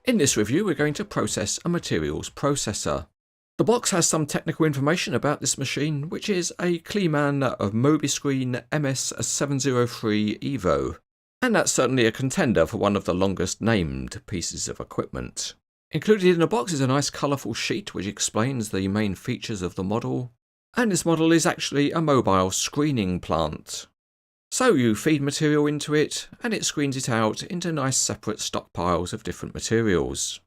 In this review we're going to process a materials processor. The box has some technical information about this machine, which is a Kleemann Mobiscreen MS703 EVO, and that's certainly a contender for one of the longest named pieces of equipment. Included in the box is a nice colourful sheet which explains the main features of the model, and this model is actually a mobile screening plant. So you feed material into it, and it screens it out into nice separate stockpiles of different materials.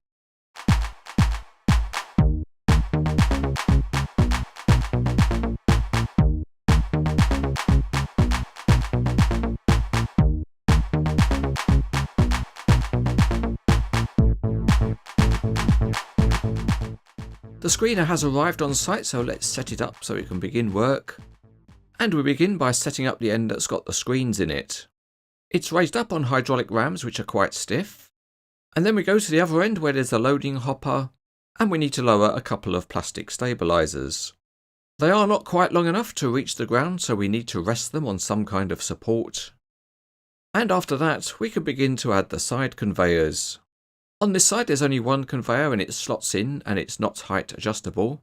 The screener has arrived on site, so let's set it up so it can begin work. And we begin by setting up the end that's got the screens in it. It's raised up on hydraulic rams which are quite stiff. And then we go to the other end where there's the loading hopper, and we need to lower a couple of plastic stabilizers. They are not quite long enough to reach the ground, so we need to rest them on some kind of support. And after that we can begin to add the side conveyors. On this side there's only one conveyor and it slots in and it's not height adjustable.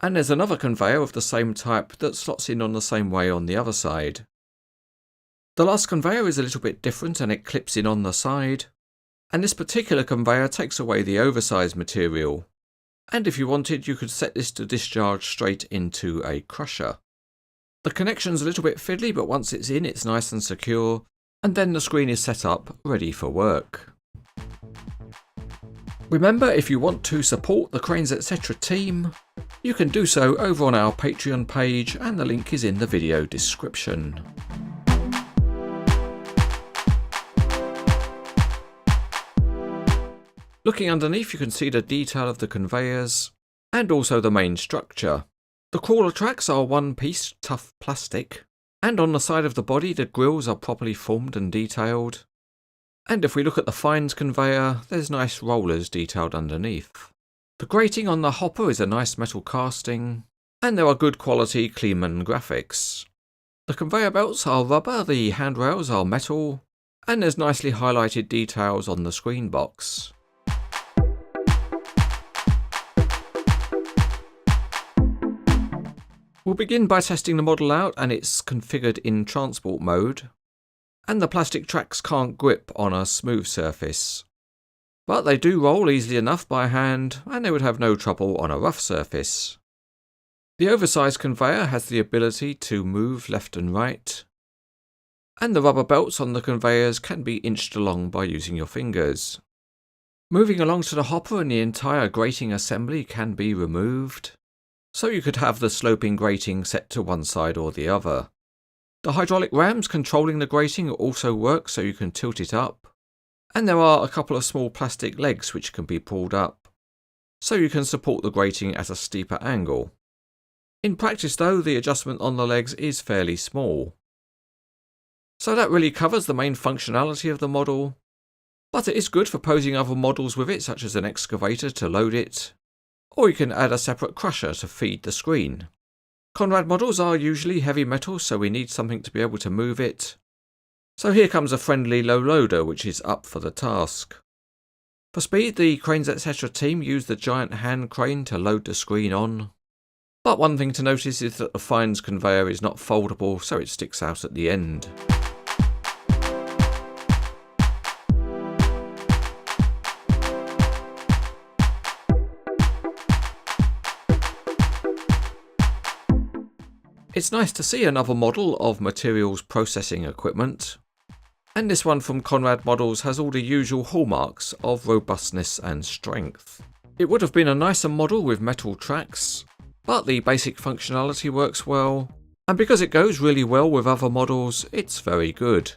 And there's another conveyor of the same type that slots in on the same way on the other side. The last conveyor is a little bit different and it clips in on the side. And this particular conveyor takes away the oversized material. And if you wanted, you could set this to discharge straight into a crusher. The connection's a little bit fiddly, but once it's in, it's nice and secure. And then the screen is set up, ready for work. Remember, if you want to support the Cranes Etc. team, you can do so over on our Patreon page, and the link is in the video description. Looking underneath you can see the detail of the conveyors, and also the main structure. The crawler tracks are one-piece tough plastic, and on the side of the body the grills are properly formed and detailed. And if we look at the fines conveyor, there's nice rollers detailed underneath. The grating on the hopper is a nice metal casting, and there are good quality Kleemann graphics. The conveyor belts are rubber, the handrails are metal, and there's nicely highlighted details on the screen box. We'll begin by testing the model out, and it's configured in transport mode. And the plastic tracks can't grip on a smooth surface. But they do roll easily enough by hand, and they would have no trouble on a rough surface. The oversized conveyor has the ability to move left and right. And the rubber belts on the conveyors can be inched along by using your fingers. Moving along to the hopper, and the entire grating assembly can be removed. So you could have the sloping grating set to one side or the other. The hydraulic rams controlling the grating also work, so you can tilt it up. And there are a couple of small plastic legs which can be pulled up, so you can support the grating at a steeper angle. In practice though, the adjustment on the legs is fairly small. So that really covers the main functionality of the model, but it is good for posing other models with it, such as an excavator to load it, or you can add a separate crusher to feed the screen. Conrad models are usually heavy metal, so we need something to be able to move it. So here comes a friendly low loader which is up for the task. For speed, the Cranes Etc. team use the giant hand crane to load the screen on. But one thing to notice is that the fines conveyor is not foldable, so it sticks out at the end. It's nice to see another model of materials processing equipment, and this one from Conrad Models has all the usual hallmarks of robustness and strength. It would have been a nicer model with metal tracks, but the basic functionality works well, and because it goes really well with other models, it's very good.